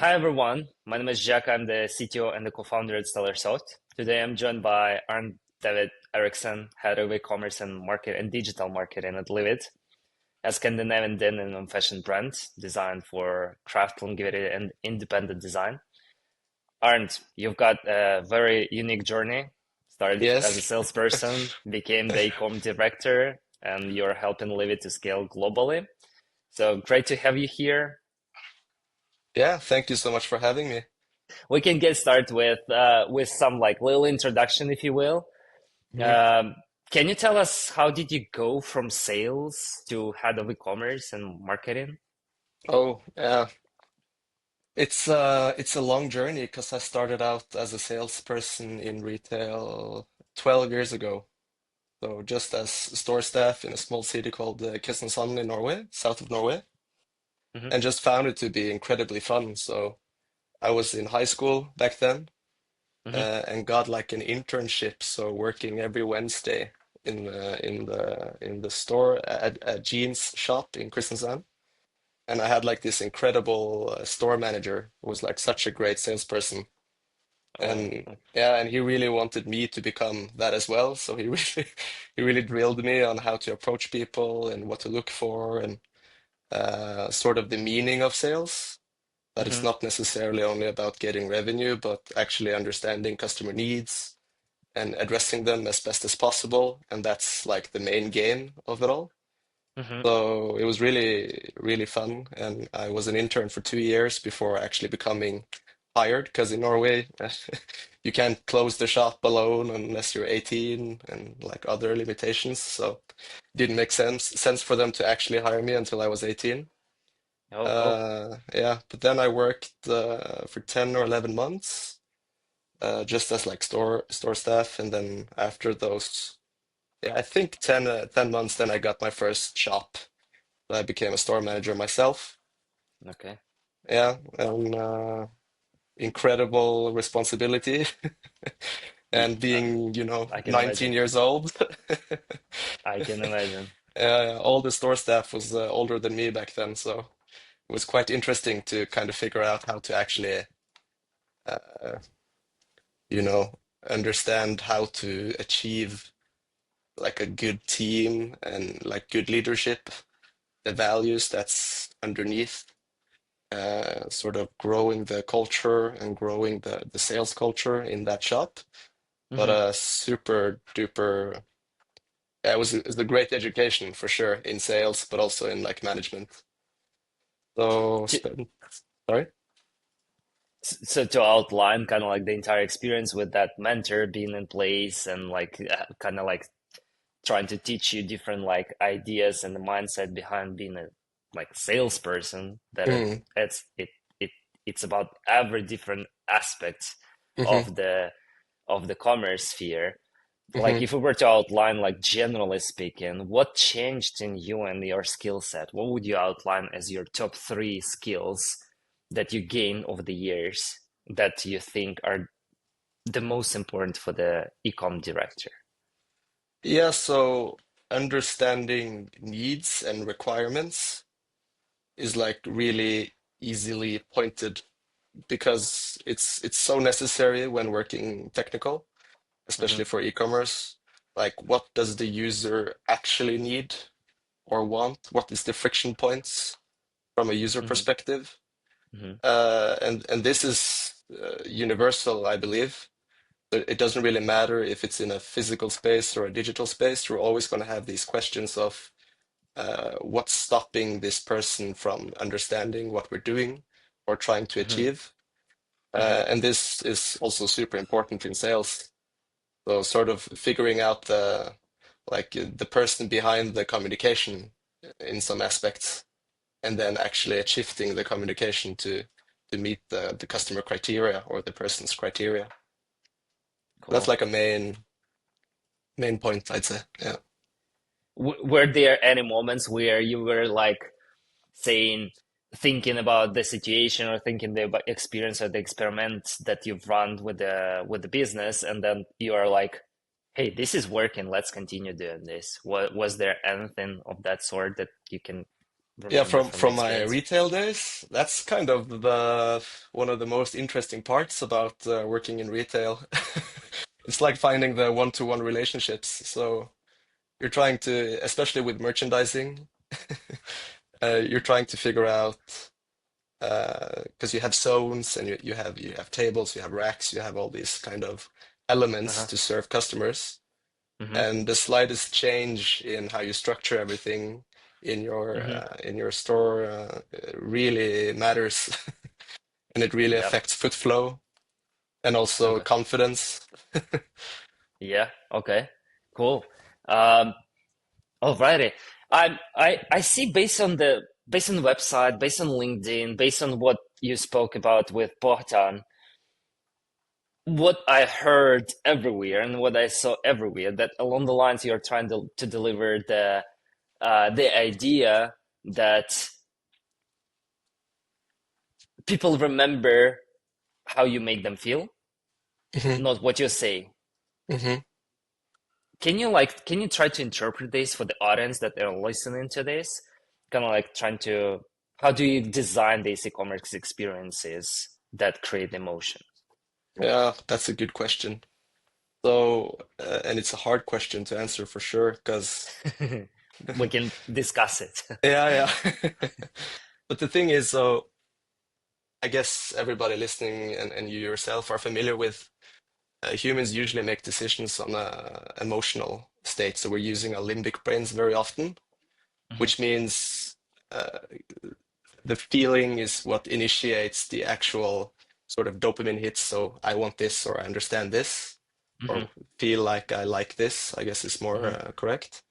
Hi everyone, my name is Jack. I'm the CTO and the co-founder at StellarSoft. Today I'm joined by Arnt David Eriksen, head of e-commerce and market and digital marketing at Livid, a Scandinavian denim and fashion brand designed for craft, longevity, and independent design. Arnt, you've got a very unique journey. Started as a Yes. salesperson, became the e-com director, and you're helping Livid to scale globally. So great to have you here. Yeah, thank you so much for having me. We can get started with some like little introduction, if you will. Mhm. Um, can you tell us how did you go from sales to head of e-commerce and marketing? Oh, yeah. It's a long journey because I started out as a salesperson in retail 12 years ago. So just as store staff in a small city called Kristiansand in Norway, south of Norway, Hmm. and just found it to be incredibly fun. So I was in high school back then, Hmm. and got like an internship, so working every Wednesday in the store at a jeans shop in Kristiansand. And I had like this incredible store manager who was like such a great salesperson. Oh, And yeah, and he really wanted me to become that as well. So he really he really drilled me on how to approach people and what to look for and sort of the meaning of sales. That it's hmm. not necessarily only about getting revenue, but actually understanding customer needs and addressing them as best as possible. And that's like the main game of it all. Hmm. So it was really, really fun. And I was an intern for 2 years before actually becoming hired, because in Norway, you can't close the shop alone unless you're 18 and like other limitations. So it didn't make sense for them to actually hire me until I was 18. Oh, oh. Yeah, but then I worked for 10 or 11 months, just as like store staff. And then after those, yeah, I think 10 months, then I got my first shop. I became a store manager myself. Okay. Yeah, and incredible responsibility. And Uh, being, I can 19 imagine. years old. I can imagine. All the store staff was older than me back then, so it was quite interesting to kind of figure out how to actually, uh, you know, understand how to achieve like a good team and like good leadership, the values that's underneath, sort of growing the culture and growing the sales culture in that shop. But Hmm. super duper, yeah, it was a great education for sure in sales, but also in like management. So sorry. So to outline kind of like the entire experience with that mentor being in place and like kind of like trying to teach you different like ideas and the mindset behind being a like salesperson that Mm, it it's about every different aspect hmm of the commerce sphere. Like hmm if we were to outline like generally speaking, what changed in you and your skill set? What would you outline as your top three skills that you gained over the years that you think are the most important for the ecom director? Yeah, so understanding needs and requirements is like really easily pointed because it's so necessary when working technical, Hmm. especially for e-commerce. Like, what does the user actually need or want? What is the friction points from a user Hmm. perspective? Hmm. And this is universal, I believe. It doesn't really matter if it's in a physical space or a digital space. You're always going to have these questions of what's stopping this person from understanding what we're doing or trying to Hmm. achieve. Hmm. And this is also super important in sales. So sort of figuring out the person behind the communication in some aspects, and then actually shifting the communication to meet the customer criteria or the person's criteria. That's Cool. like a main point, I'd say. Yeah. Were there any moments where you were like saying, thinking about the situation or thinking the experience or the experiment that you've run with the business, and then you are like, "Hey, this is working. Let's continue doing this." Was there anything of that sort that you can? Yeah, remember from from your my experience? retail days, that's kind of the one of the most interesting parts about working in retail. It's like finding the one-to-one relationships. So you're trying to, especially with merchandising, you're trying to figure out because you have zones and you have tables, you have racks, you have all these kind of elements Uh-huh. to serve customers. Mm-hmm. And the slightest change in how you structure everything Mm-hmm. in your store really matters, and it really Yep. affects foot flow and also Okay. confidence. Yeah. Okay. Cool. Um, Alrighty. I see based on the website, based on LinkedIn, based on what you spoke about with Bohtan, what I heard everywhere and what I saw everywhere, that along the lines you're trying to deliver the idea that people remember how you make them feel, Hmm. not what you say. Hmm. Can you try to interpret this for the audience that are listening to this? Kind of like trying to, how do you design these e-commerce experiences that create emotion? Yeah, that's a good question. So, and it's a hard question to answer for sure, because We can discuss it. yeah, yeah. But the thing is, so I guess everybody listening and you yourself are familiar with humans usually make decisions on a emotional state. So we're using our limbic brains very often, Hmm. which means uh, the feeling is what initiates the actual sort of dopamine hits. So I want this, or I understand this, Hmm. or feel like I like this, I guess is more Hmm. correct.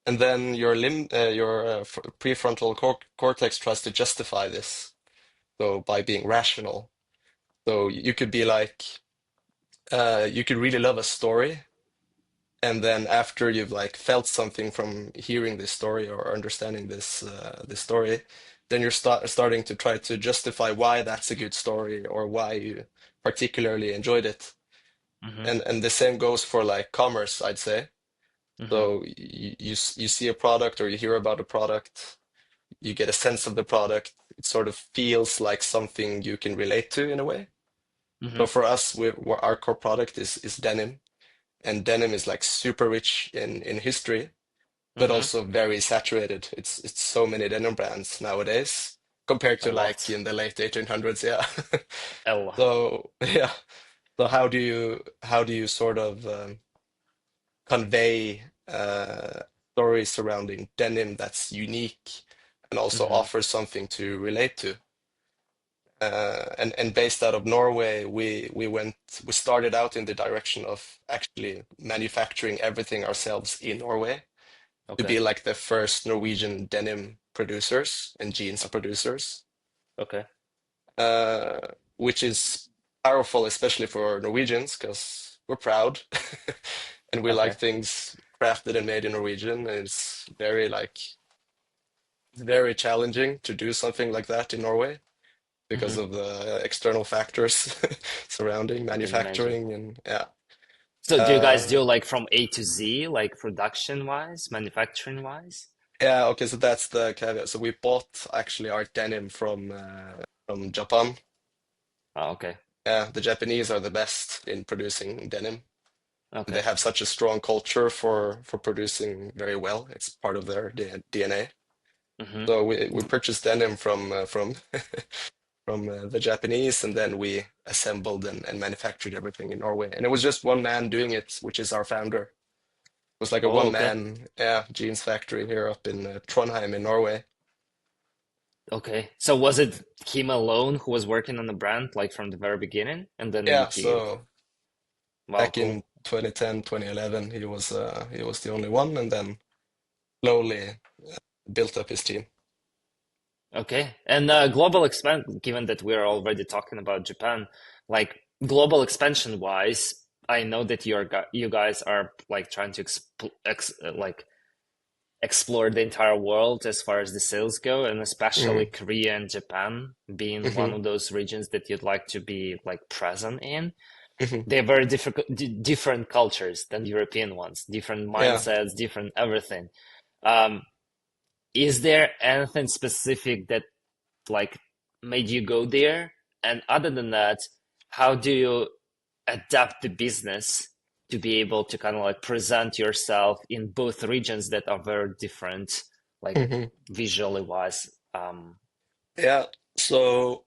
And then your prefrontal cortex tries to justify this. So by being rational. So you could be like, you could really love a story, and then after you've like felt something from hearing this story or understanding this story, then you're starting to try to justify why that's a good story or why you particularly enjoyed it. Hmm. And the same goes for like commerce, I'd say. Hmm. So you see a product or you hear about a product, you get a sense of the product. It sort of feels like something you can relate to in a way. Hmm. So for us, our core product is denim, and denim is like super rich in history, but Hmm. also very saturated. It's so many denim brands nowadays compared A to like lot. in the late 1800s. Yeah. A lot. So yeah. So how do you sort of convey stories surrounding denim that's unique and also Hmm. offers something to relate to? And based out of Norway, we started out in the direction of actually manufacturing everything ourselves in Norway to Okay. be like the first Norwegian denim producers and jeans Okay. producers, Okay. uh, which is powerful, especially for Norwegians, because we're proud and we like Okay. things crafted and made in Norwegian. And it's very like very challenging to do something like that in Norway because Hmm. of the external factors surrounding I can imagine. manufacturing and yeah. So do you guys Uh, do like from A to Z, like production wise, manufacturing wise? yeah, okay, so that's the caveat. So we bought actually our denim from Japan. Oh, okay. Yeah, the Japanese are the best in producing denim. They Okay. have such a strong culture for producing very well. It's part of their DNA. Hmm. So we purchased denim from from the Japanese, and then we assembled and manufactured everything in Norway. And it was just one man doing it, which is our founder. It was like a Oh, one okay. man, yeah, jeans factory here up in Trondheim in Norway. Okay. So was it him alone who was working on the brand like from the very beginning? And then Yeah, he, so wow, back cool. in 2010, 2011, he was the only one, and then slowly built up his team. Okay. And global expand, given that we're already talking about Japan, like global expansion wise, I know that you guys are like trying to like explore the entire world as far as the sales go, and especially Mm. Korea and Japan being one Hmm. of those regions that you'd like to be like present in. Hmm. They're very different cultures than European ones, different Yeah. mindsets, different everything. Um, is there anything specific that like made you go there? And other than that, how do you adapt the business to be able to kind of like present yourself in both regions that are very different, like Hmm. visually wise? Yeah. So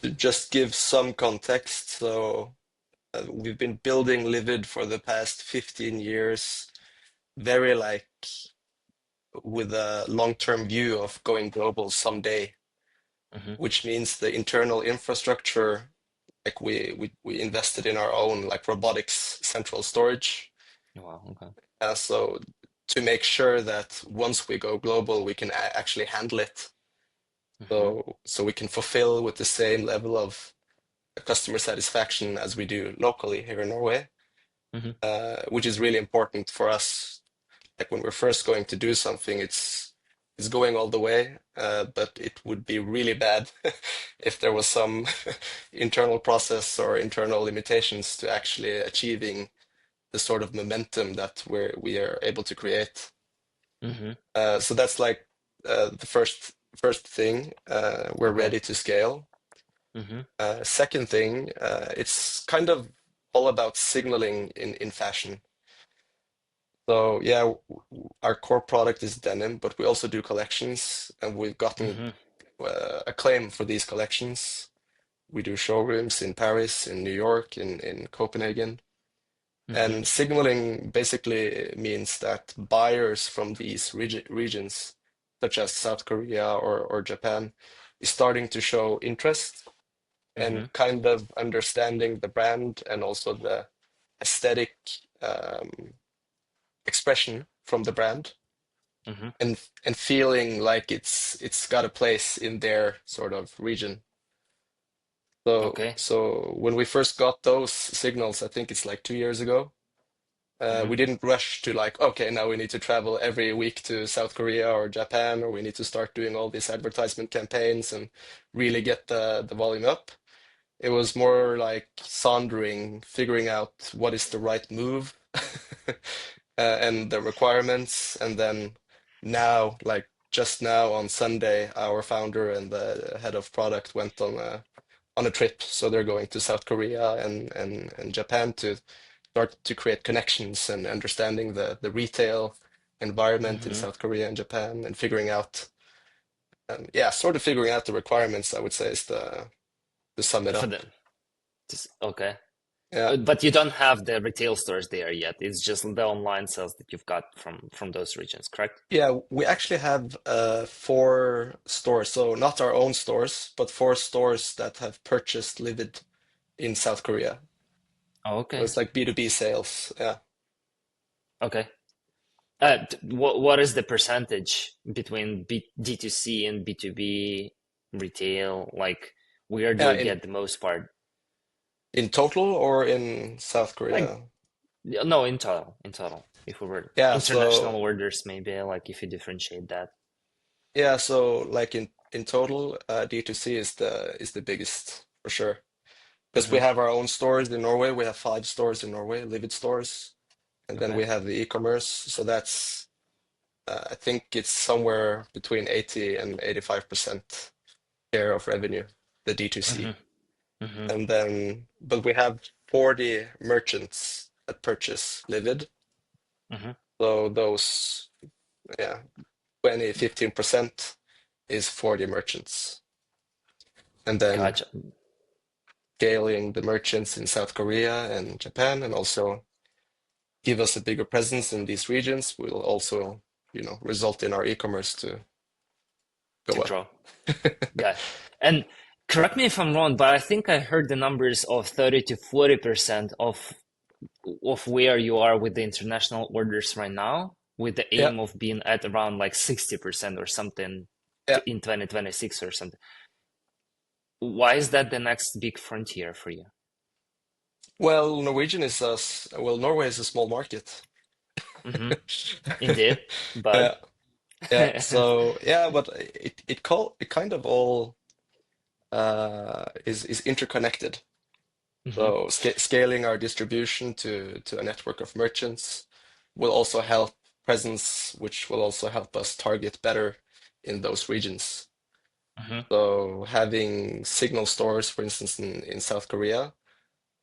to just give some context, so we've been building Livid for the past 15 years, very like with a long-term view of going global someday, Hmm. which means the internal infrastructure, like we invested in our own like robotics central storage. Wow, okay. So to make sure that once we go global, we can actually handle it. Hmm. So we can fulfill with the same level of customer satisfaction as we do locally here in Norway, Hmm. which is really important for us. Like when we're first going to do something, it's going all the way, but it would be really bad if there was some internal process or internal limitations to actually achieving the sort of momentum that we are able to create. Hmm. So that's like the first thing. We're Okay. ready to scale. Hmm. Second thing, it's kind of all about signaling in fashion. So yeah, our core product is denim, but we also do collections, and we've gotten Hmm. acclaim for these collections. We do showrooms in Paris, in New York, in Copenhagen. Hmm. And signaling basically means that buyers from these regions, such as South Korea or Japan, is starting to show interest Hmm. and kind of understanding the brand and also the aesthetic um, expression from the brand, Hmm. and feeling like it's got a place in their sort of region. Okay. So when we first got those signals, I think it's like 2 years ago. Hmm. We didn't rush to like, okay, now we need to travel every week to South Korea or Japan, or we need to start doing all these advertisement campaigns and really get the volume up. It was more like sondering, figuring out what is the right move, and the requirements. And then now, like just now on Sunday, our founder and the head of product went on a trip. So they're going to South Korea and Japan to start to create connections and understanding the retail environment in Hmm. South Korea and Japan and figuring out, yeah, sort of figuring out the requirements, I would say is the to sum it For up. them. Okay. Yeah. But you don't have the retail stores there yet. It's just the online sales that you've got from those regions, correct? Yeah, we actually have four stores, so not our own stores, but four stores that have purchased Livid in South Korea. Oh, So okay. it's like B2B sales. Yeah. Okay. What is the percentage between D2C and B2B retail? Like, where do Yeah, you get the most part? in total or in South Like, Korea? no, in total. If we were Yeah, international so orders, maybe like if you differentiate that. yeah, so like in total, D2C is the biggest for sure. Because we Hmm. have our own stores in Norway. We have five stores in Norway, Livid stores, and then Okay. we have the e-commerce. So that's I think it's somewhere between 80 and 85% share of revenue, the Hmm. D2C. Hmm. And then, but we have 40 merchants that purchase Livid. Hmm. So those, yeah, 20, 15% is 40 merchants. And then Gotcha. scaling the merchants in South Korea and Japan, and also give us a bigger presence in these regions will also, result in our e-commerce to To go up. grow. Got it. And correct me if I'm wrong, but I think I heard the numbers of 30 to 40% of where you are with the international orders right now, with the Yeah, aim of being at around like 60% or something yeah. in 2026 or something. Why is that the next big frontier for you? Well, Norway is a small market. Hmm. Indeed, but Yeah, yeah. So yeah, but it kind of all is interconnected. hmm. So scaling our distribution to a network of merchants will also help. presence, which will also help us target better in those regions. Hmm. So having signal stores, for instance, in South Korea,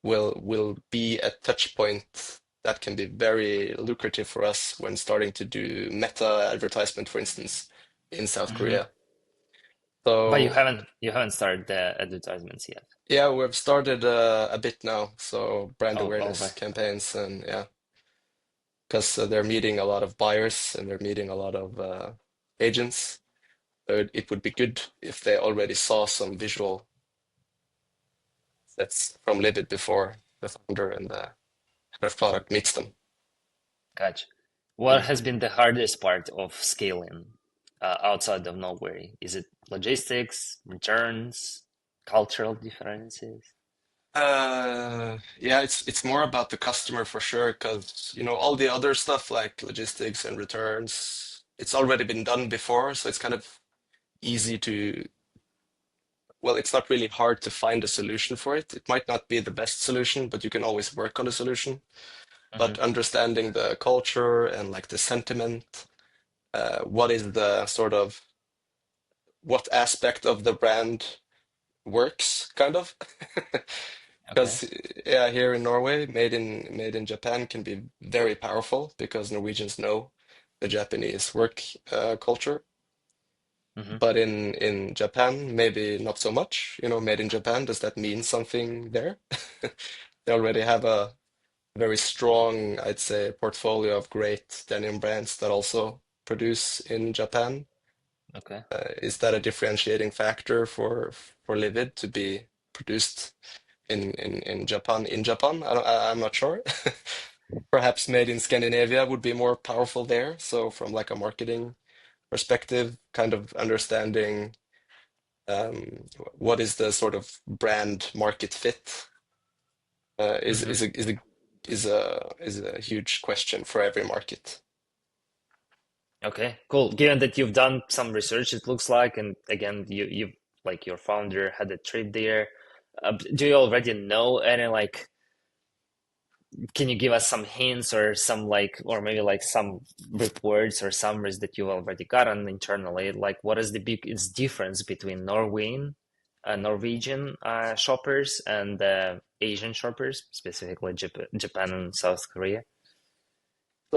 will be a touch point that can be very lucrative for us when starting to do meta advertisement, for instance, in South Hmm. Korea. But So you haven't started the advertisements yet. yeah, we've started a bit now. So brand Oh, awareness okay. campaigns and yeah, because they're meeting a lot of buyers and they're meeting a lot of agents. So it would be good if they already saw some visual sets from Livid before the founder and the head of product meets them. Gotcha. What Mm. has been the hardest part of scaling outside of Norway? Is it logistics, returns, cultural differences? Yeah, it's more about the customer for sure, because all the other stuff like logistics and returns, it's already been done before, so it's kind of easy to, well, it's not really hard to find a solution for it. It might not be the best solution, but you can always work on a solution. Hmm. But understanding the culture and like the sentiment, what is the sort of what aspect of the brand works, kind of. Okay. Because yeah, here in Norway, made in Japan can be very powerful because Norwegians know the Japanese work culture. Hmm. But in Japan, maybe not so much. Made in Japan, does that mean something there? They already have a very strong, I'd say, portfolio of great denim brands that also produce in Japan. Okay. Is that a differentiating factor for Livid to be produced in Japan? In Japan, I'm not sure. Perhaps made in Scandinavia would be more powerful there. So from like a marketing perspective, kind of understanding what is the sort of brand market fit is Hmm. is a is a is a huge question for every market. Okay, cool. Given that you've done some research, it looks like, and again, you like your founder had a trip there. Do you already know any like? Can you give us some hints or some like, or maybe like some reports or summaries that you've already gotten internally? Like, what is the biggest difference between Norwegian shoppers and Asian shoppers, specifically Japan and South Korea,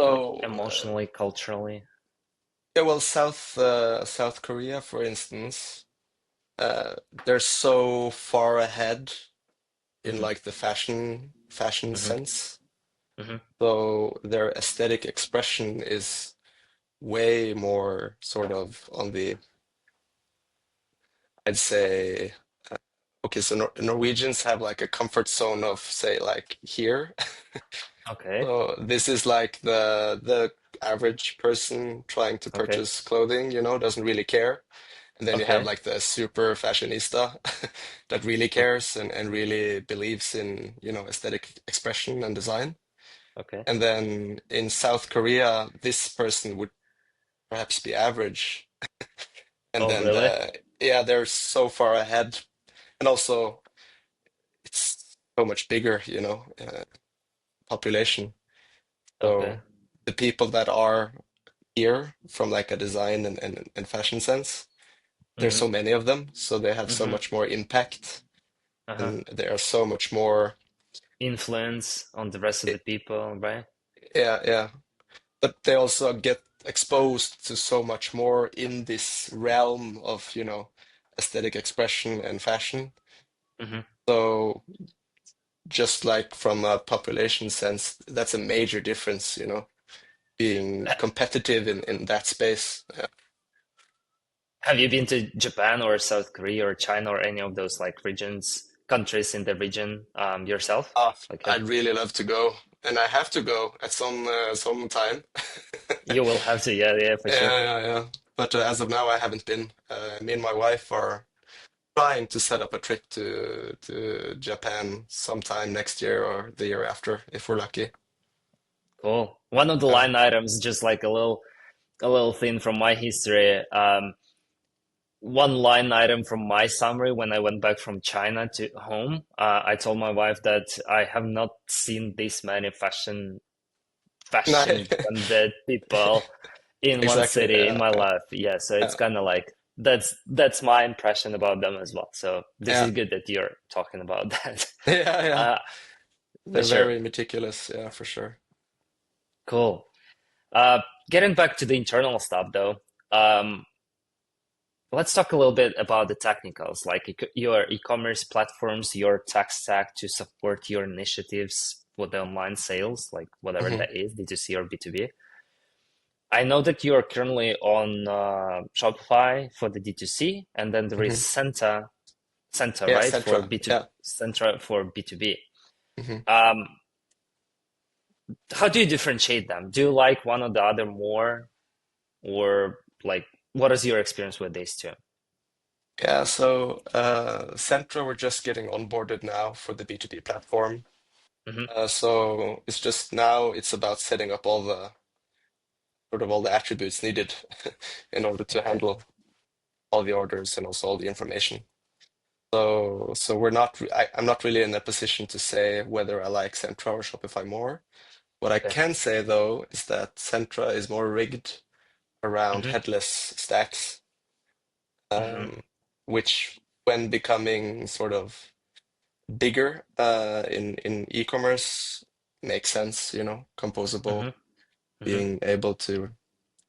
like So emotionally, culturally? yeah, well, South Korea, for instance, they're so far ahead in Hmm. like the fashion Hmm. sense. Hmm. So their aesthetic expression is way more sort of on the, I'd say, okay, so Norwegians have like a comfort zone of say like here. Okay. So this is like the average person trying to Okay. purchase clothing, doesn't really care. And then you have Okay. like the super fashionista that really cares and really believes in, aesthetic expression and design. Okay. And then in South Korea, this person would perhaps be average. And Oh, then really? yeah, they're so far ahead. And also it's so much bigger, population. Okay. So the people that are here from like a design and fashion sense, there's Mm-hmm. so many of them. So they have so Mm-hmm. much more impact Uh-huh. and they are so much more, Influence on the rest of the people, right? yeah, yeah. But they also get exposed to so much more in this realm of, aesthetic expression and fashion. Mm-hmm. So just like from a population sense, that's a major difference, being competitive in that space. Yeah. Have you been to Japan or South Korea or China or any of those like regions, countries in the region yourself? Like have I'd really love to go, and I have to go at some time. you will have to, yeah, yeah, for sure. Yeah, yeah, yeah. But as of now, I haven't been. Me and my wife are trying to set up a trip to Japan sometime next year or the year after, if we're lucky. Cool. One of the Yeah. line items, just like a little thing from my history. One line item from my summary when I went back from China to home, I told my wife that I have not seen this many fashion No, fashion branded people in one exactly. city in my life. Yeah, so it's Yeah, kind of like that's my impression about them as well. So this yeah, is good that you're talking about that. yeah, yeah. Uh, for They're sure. very meticulous. Yeah, for sure. Cool. Uh, Getting back to the internal stuff though, um, let's talk a little bit about the technicals, like your e-commerce platforms, your tech stack to support your initiatives with the online sales, like whatever Hmm. that is, D2C or B2B. I know that you are currently on Shopify for the D2C, and then there is Hmm. Centa, Yeah, right, for Centra. B2 Yeah. Centra for B2B. Hmm. Um, how do you differentiate them? Do you like one or the other more, or like what is your experience with these two? Yeah, so Centra, we're just getting onboarded now for the B2B platform. Hmm. So it's just now it's about setting up all the sort of all the attributes needed in order to Okay. handle all the orders and also all the information. So we're not I'm not really in a position to say whether I like Centra or Shopify more. What I Okay. can say though is that Centra is more rigged around Hmm. headless stacks, Hmm. um, which when becoming sort of bigger in e-commerce makes sense, you know, Hmm. composable, Hmm. being able to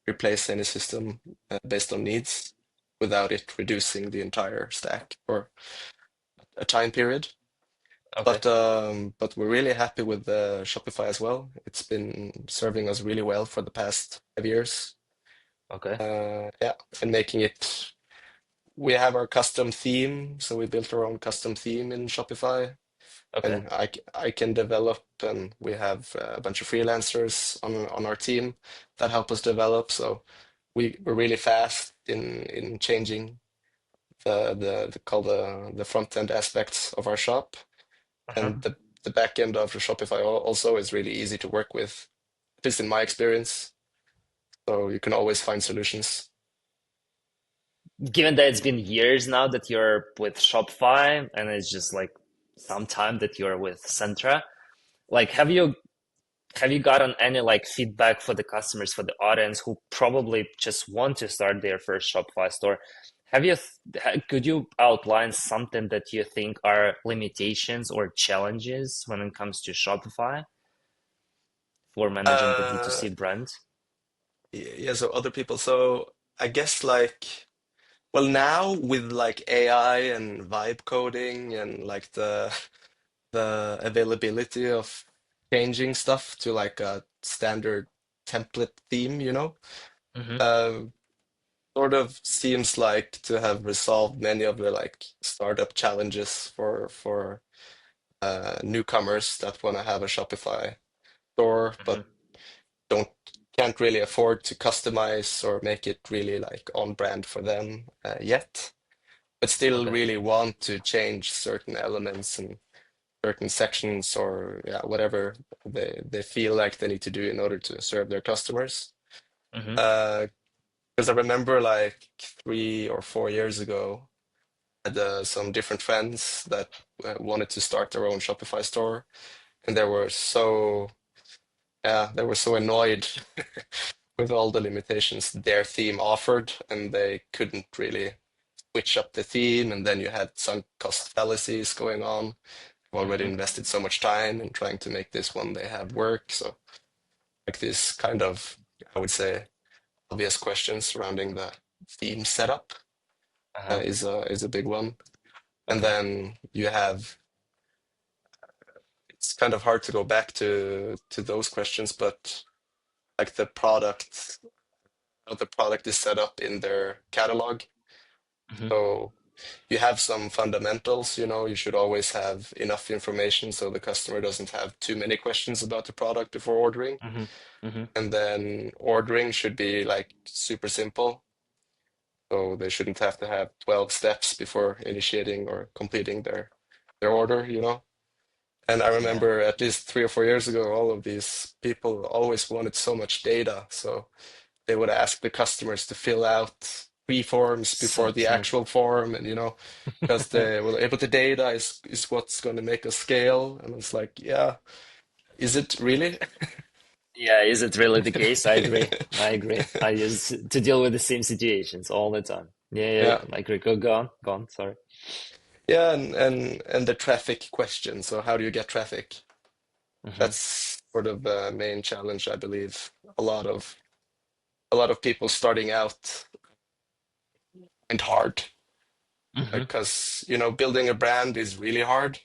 replace any system based on needs without it reducing the entire stack for a time period. Okay. But we're really happy with the Shopify as well. It's been serving us really well for the past 5 years. Okay. Yeah, and making it. We have our custom theme, so we built our own custom theme in Shopify, Okay. and I can develop, and we have a bunch of freelancers on our team that help us develop. So we're really fast in changing the front end aspects of our shop, and Uh-huh. the back end of Shopify also is really easy to work with, at least in my experience. So you can always find solutions. Given that it's been years now that you're with Shopify and it's just like some time that you're with Centra, like have you gotten any like feedback for the customers, for the audience who probably just want to start their first Shopify store? Could you outline something that you think are limitations or challenges when it comes to Shopify for managing the Uh, D2C brand? yeah, so other people. So I guess like, well, now with like AI and vibe coding and like the availability of changing stuff to like a standard template theme, you know, Mm-hmm. uh, sort of seems like to have resolved many of the like startup challenges for newcomers that want to have a Shopify store, Mm-hmm. but don't can't really afford to customize or make it really like on brand for them yet, but still Okay. really want to change certain elements and certain sections or yeah, whatever they feel like they need to do in order to serve their customers. Mm-hmm. Because I remember like 3 or 4 years ago, I had some different friends that wanted to start their own Shopify store, and they were so annoyed with all the limitations their theme offered, and they couldn't really switch up the theme, and then you had sunk cost fallacies going on. I've already Mm-hmm. invested so much time in trying to make this one they have work. So like this kind of, I would say, obvious questions surrounding the theme setup Uh-huh. is a big one. And Okay. then you have, it's kind of hard to go back to those questions, but like the product, how the product is set up in their catalog. Mm-hmm. So you have some fundamentals, you know, you should always have enough information so the customer doesn't have too many questions about the product before ordering. Mm-hmm. Mm-hmm. And then ordering should be like super simple. So they shouldn't have to have 12 steps before initiating or completing their order, you know. And I Yeah. remember at least 3 or 4 years ago, all of these people always wanted so much data. So they would ask the customers to fill out pre-forms So before the true. actual form, and you know, because they well, but the data is what's going to make us scale. And it's like, yeah, is it really? Yeah, is it really the case? I agree. I agree. I used to deal with the same situations all the time. Yeah, yeah, Yeah. I agree. Go on. Sorry. Yeah, and the traffic question. So how do you get traffic? Hmm. That's sort of the main challenge, I believe. A lot of a lot of people starting out and hard Hmm. because building a brand is really hard,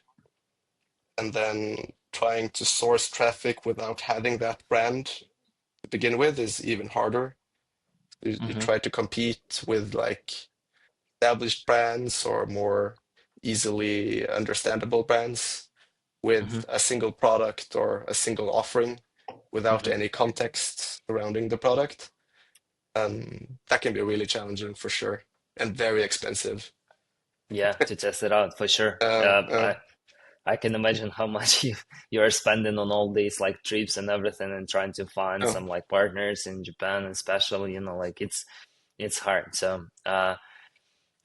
and then trying to source traffic without having that brand to begin with is even harder. You Hmm. try to compete with like established brands or more easily understandable brands Hmm. with a single product or a single offering without Hmm. any context surrounding the product. That can be really challenging for sure and very expensive. Yeah, to test it out for sure. Uh, uh, I can imagine how much you are spending on all these like trips and everything and trying to find uh, some like partners in Japan, especially, like it's hard. So,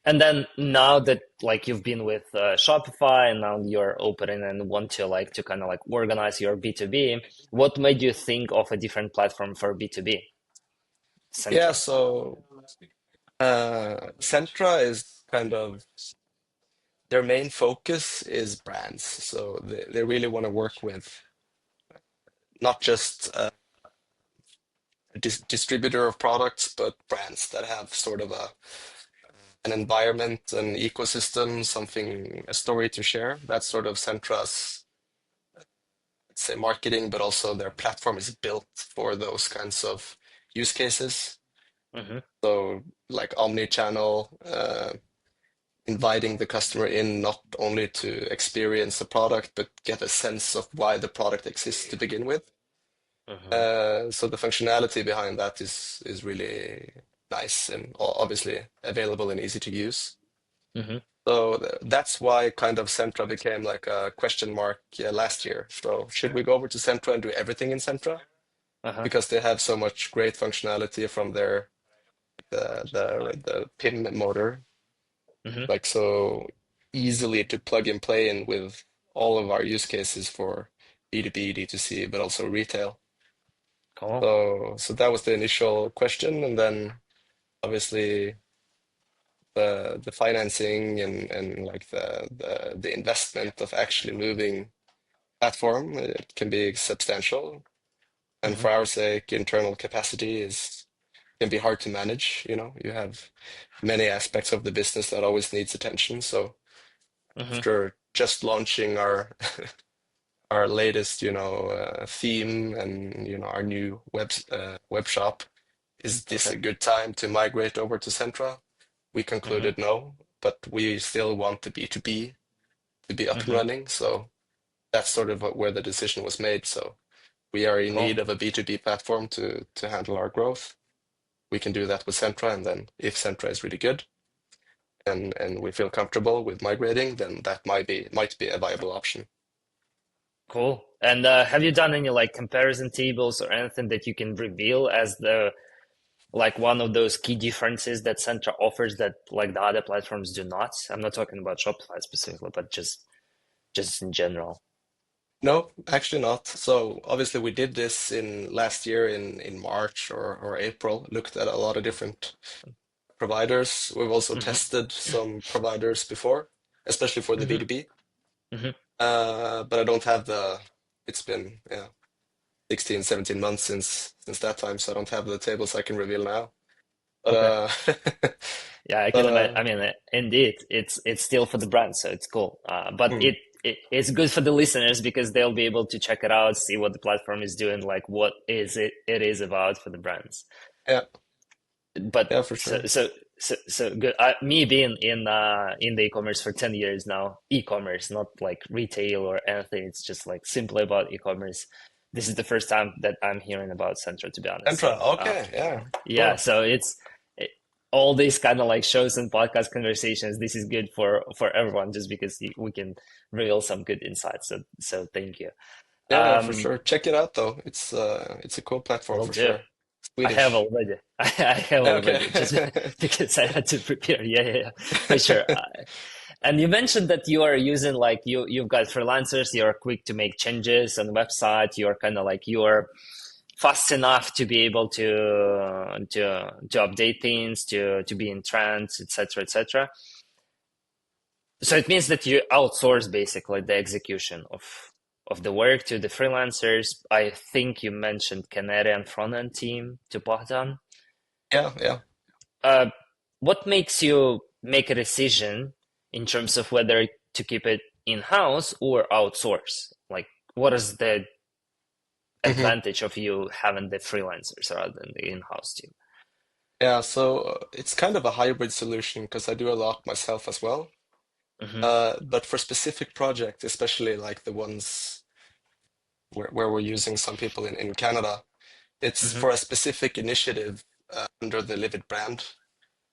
and then now that like you've been with Shopify and now you're opening and want to like to kind of like organize your B2B, what made you think of a different platform for B2B, yeah, Centra? so Centra is kind of their main focus is brands. So they really want to work with not just a distributor of products, but brands that have sort of an environment, an ecosystem, something, a story to share. That's sort of Centra's, let's say, marketing, but also their platform is built for those kinds of use cases. Mm-hmm. So like omni-channel, inviting the customer in not only to experience the product, but get a sense of why the product exists to begin with. Mm-hmm. So the functionality behind that is really nice and obviously available and easy to use. Mm-hmm. So that's why kind of Centra became like a question mark last year. So should we go over to Centra and do everything in Centra? Uh-huh. Because they have so much great functionality from their the PIM motor, Mm-hmm. like so easily to plug and play in with all of our use cases for B2B, D2C, but also retail. Cool. So that was the initial question, and then obviously the financing and like the investment of actually moving platform, it can be substantial. And Mm-hmm. for our sake, internal capacity is can be hard to manage. You have many aspects of the business that always needs attention. So Mm-hmm. after just launching our latest, theme and our new web shop, is this Okay. a good time to migrate over to Centra? We Mm-hmm. concluded no, but we still want the B2B to be up and Mm-hmm. running. So that's sort of where the decision was made. So we are in Cool. need of a B2B platform to handle our growth. We can do that with Centra, and then if Centra is really good and we feel comfortable with migrating, then that might be a viable option. Cool. And have you done any like comparison tables or anything that you can reveal as the like one of those key differences that Centra offers that like the other platforms do not? I'm not talking about Shopify specifically, but just in general. No, actually not. So obviously we did this in last year in March or April, looked at a lot of different providers. We've also Hmm. tested some providers before, especially for the Hmm. B2B. Hmm. But I don't have it's been 16, 17 months since that time, so I don't have the tables I can reveal now. But Okay. Yeah, I but can imagine. I mean, indeed, it's still for the brand, so it's cool. But hmm, it's good for the listeners because they'll be able to check it out, see what the platform is doing, like what is it is about for the brands. yeah, But yeah, for so sure. so so good. Me being in the e-commerce for 10 years now, e-commerce, not like retail or anything. It's just like simply about e-commerce. This is the first time that I'm hearing about Centra, to be honest. Entra, So okay, yeah, yeah, cool. so it, all these kind of like shows and podcast conversations. This is good for everyone, just because we can reveal some good insights. So thank you. Yeah, for Um, sure. Check it out though. It's a cool platform will for do. sure. I have Swedish. already. I have Okay. already, just because I had to prepare. Yeah, yeah, yeah, for sure. And you mentioned that you are using like you've got freelancers. You're quick to make changes on the website. You're kind of like you're fast enough to be able to update things, to be in trends, etc., etc. So it means that you outsource basically the execution of the work to the freelancers. I think you mentioned Canadian front end team to Bogdan. Yeah, yeah. Uh, what makes you make a decision in terms of whether to keep it in-house or outsource? Like, what is the Hmm. advantage of you having the freelancers rather than the in-house team? Yeah, so it's kind of a hybrid solution because I do a lot myself as well. Hmm. But for specific projects, especially like the ones where we're using some people in Canada, it's Hmm. for a specific initiative under the Livid brand.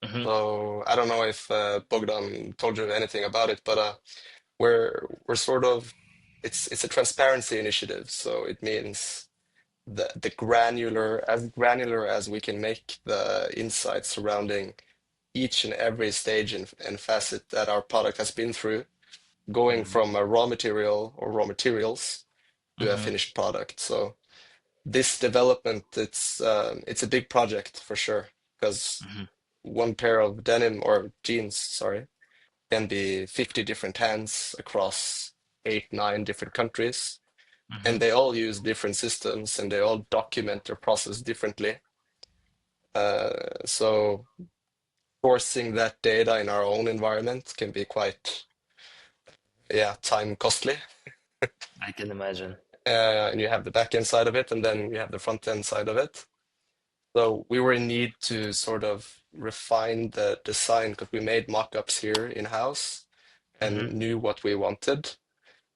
Hmm. So I don't know if Bogdan told you anything about it, but we're sort of it's a transparency initiative. So it means the granular as we can make the insights surrounding each and every stage and facet that our product has been through, going Hmm. from a raw material or raw materials to a Hmm. finished product. So this development, it's a big project for sure, because Hmm. one pair of denim or jeans, sorry, can be 50 different hands across 8, 9 different countries. Hmm. And they all use different systems and they all document their process differently. So sourcing that data in our own environment can be quite, yeah, time costly. I can imagine. And you have the back end side of it, and then you have the front end side of it. So we were in need to sort of refine the design because we made mock-ups here in-house Hmm. and knew what we wanted.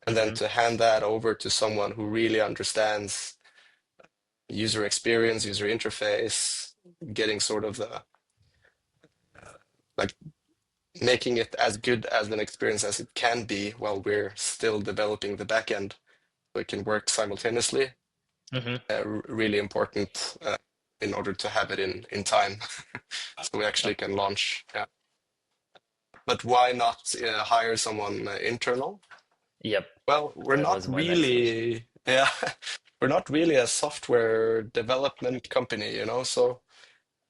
And then Hmm. to hand that over to someone who really understands user experience, user interface, getting sort of the like making it as good as an experience as it can be while we're still developing the back end so it can work simultaneously. Hmm. Really important in order to have it in time so we actually can launch. Yeah. But why not hire someone internal? Yep, Well, we're that not was my next question. really, yeah, we're not really a software development company, so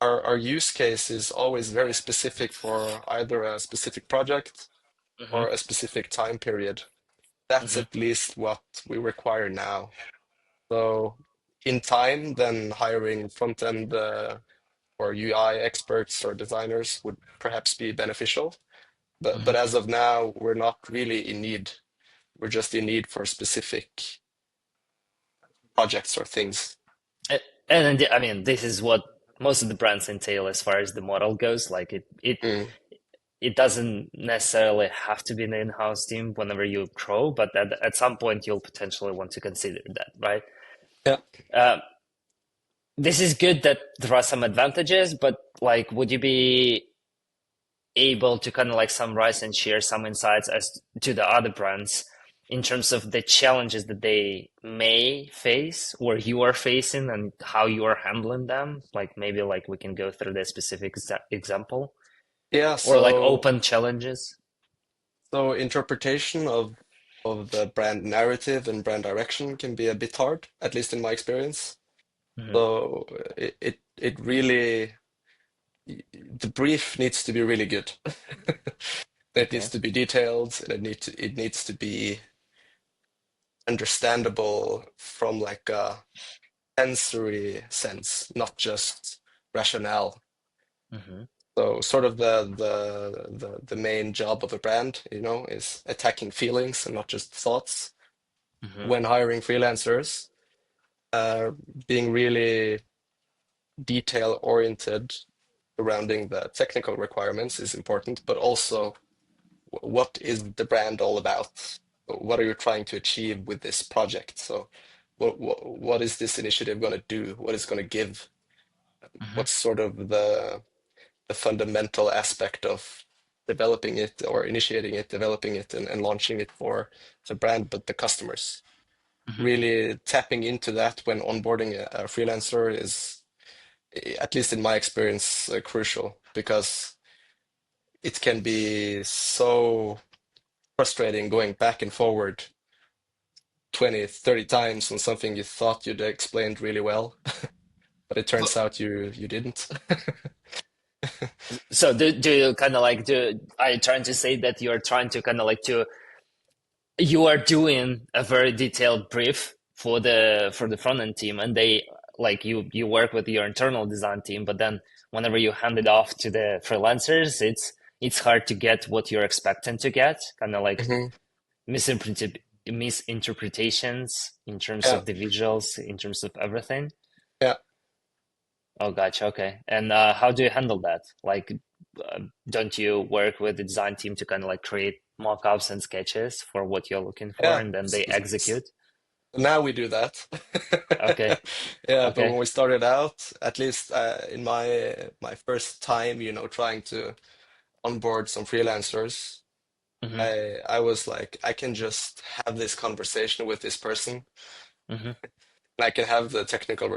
our use case is always very specific for either a specific project Hmm. or a specific time period. That's Hmm. at least what we require now. So in time, then hiring front-end or UI experts or designers would perhaps be beneficial. But Hmm. as of now, we're not really in need. We're just in need for specific projects or things. I mean, this is what most of the brands entail as far as the model goes. Like Mm, it doesn't necessarily have to be an in-house team whenever you grow, but at some point you'll potentially want to consider that, right? yeah. Uh, this is good that there are some advantages, but like, would you be able to kind of like summarize and share some insights as to the other brands in terms of the challenges that they may face or you are facing and how you are handling them? Like maybe like we can go through the specific example Yeah, or like so open challenges. interpretation of the brand narrative and brand direction can be a bit hard, at least in my experience. Hmm. So it really the brief needs to be really good. It needs Okay. to be detailed, and it needs to be understandable from like a sensory sense, not just rationale. Hmm. So sort of the main job of a brand, is attacking feelings and not just thoughts. Hmm. When hiring freelancers, uh, being really detail oriented surrounding the technical requirements is important, but also what is the brand all about? What are you trying to achieve with this project? So what is this initiative going to do? What is going to give? Hmm. What's sort of the fundamental aspect of developing it or initiating it, developing it, and launching it for the brand, but the customers. Hmm. Really tapping into that when onboarding a freelancer is, at least in my experience, crucial because it can be so frustrating going back and forward 20, 30 times on something you thought you'd explained really well, but it But, turns out you didn't. so do you kind of like do are you trying to say that you're trying to kind of like to you are doing a very detailed brief for the front end team, and they like you work with your internal design team, but then whenever you hand it off to the freelancers, it's hard to get what you're expecting to get, kind of like Mhm. misinterpretations in terms Yeah, of the visuals, in terms of everything. yeah. Oh, gotcha. Okay. And how do you handle that? Like, don't you work with the design team to kind of like create mock-ups and sketches for what you're looking for, Yeah. and then they execute? Now we do that. Okay. Yeah, but Okay. when we started out, at least in my first time, trying to onboard some freelancers, Mm-hmm. I was like, I can just have this conversation with this person, Mm-hmm. and I can have the technical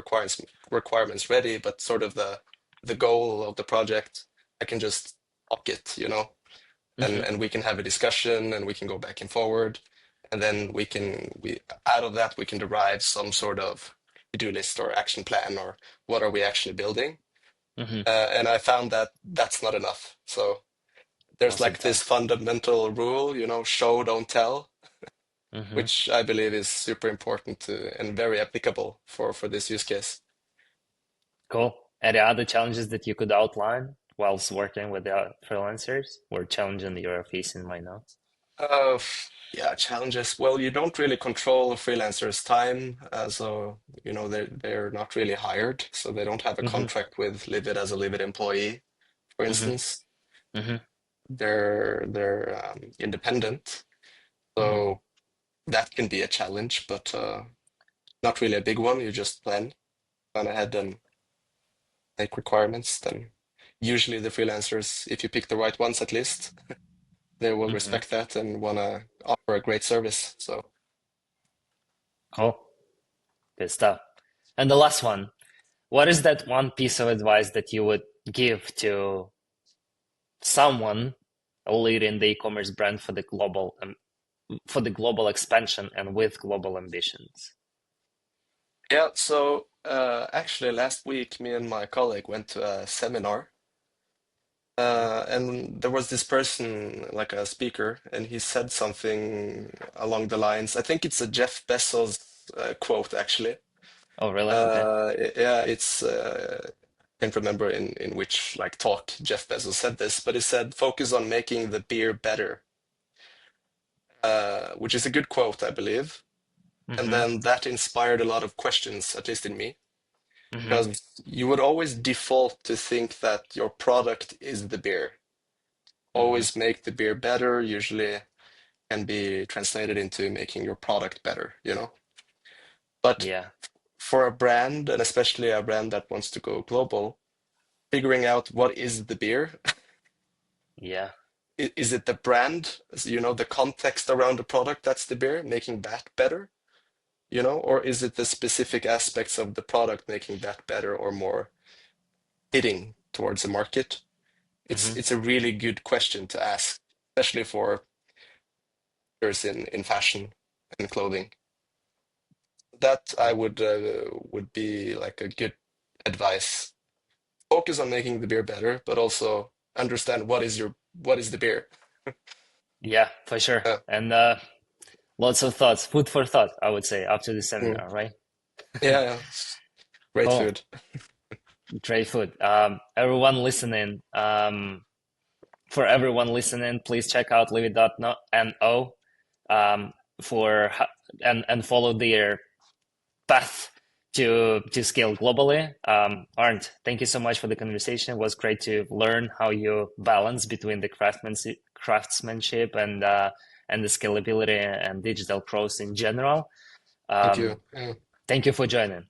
requirements ready, but sort of the goal of the project, I can just talk it, and Mm-hmm. we can have a discussion and we can go back and forward, and then we out of that we can derive some sort of to-do list or action plan or what are we actually building. Mm-hmm. And I found that that's not enough. So there's Most of like the this time. fundamental rule, show, don't tell, Mm-hmm. which I believe is super important to and very applicable for this use case. Cool. Any other challenges that you could outline whilst working with the freelancers or challenging that you're facing right now? Uh, yeah, challenges. Well, you don't really control freelancers' time, so they're not really hired, so they don't have a Mm-hmm. contract with Livid as a Livid employee, for Mm-hmm. instance. Mm-hmm. They're independent, Mm-hmm. so that can be a challenge, but not really a big one. You just plan ahead and make requirements. Then usually the freelancers, if you pick the right ones at least, they will Mm-hmm. respect that and want to offer a great service. So. Cool. Good stuff. And the last one, what is that one piece of advice that you would give to someone leading the e-commerce brand for the global expansion and with global ambitions? Yeah, so actually last week, me and my colleague went to a seminar, and there was this person, like a speaker, and he said something along the lines, I think it's a Jeff Bezos quote, actually. Oh, really? Okay. Yeah, it's can't remember in which like talk Jeff Bezos said this, but he said, "Focus on making the beer better," which is a good quote, I believe. And Mm-hmm. then that inspired a lot of questions, at least in me. Mm-hmm. Because you would always default to think that your product is the beer. Mm-hmm. Always make the beer better, usually can be translated into making your product better, But Yeah. for a brand, and especially a brand that wants to go global, figuring out what is the beer. Yeah. Is it the brand, the context around the product that's the beer, making that better, or is it the specific aspects of the product making that better or more hitting towards the market? It's Mm-hmm. it's a really good question to ask, especially for those in fashion and clothing. That I Cool. would be like a good advice. Focus on making the beer better, but also understand what is the beer. Yeah, for sure. Uh, And lots of thoughts, food for thought, I would say, after the mm, seminar, right? yeah, yeah, great Cool. food. Great food. For everyone listening, please check out livid.no um, and follow their path to scale globally. Arndt, thank you so much for the conversation. It was great to learn how you balance between the craftsmanship and the scalability and digital growth in general. Thank Um, you. Yeah. Thank you for joining.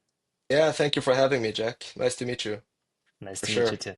Yeah, thank you for having me, Jack. Nice to meet you, Nice for to meet you sure. too.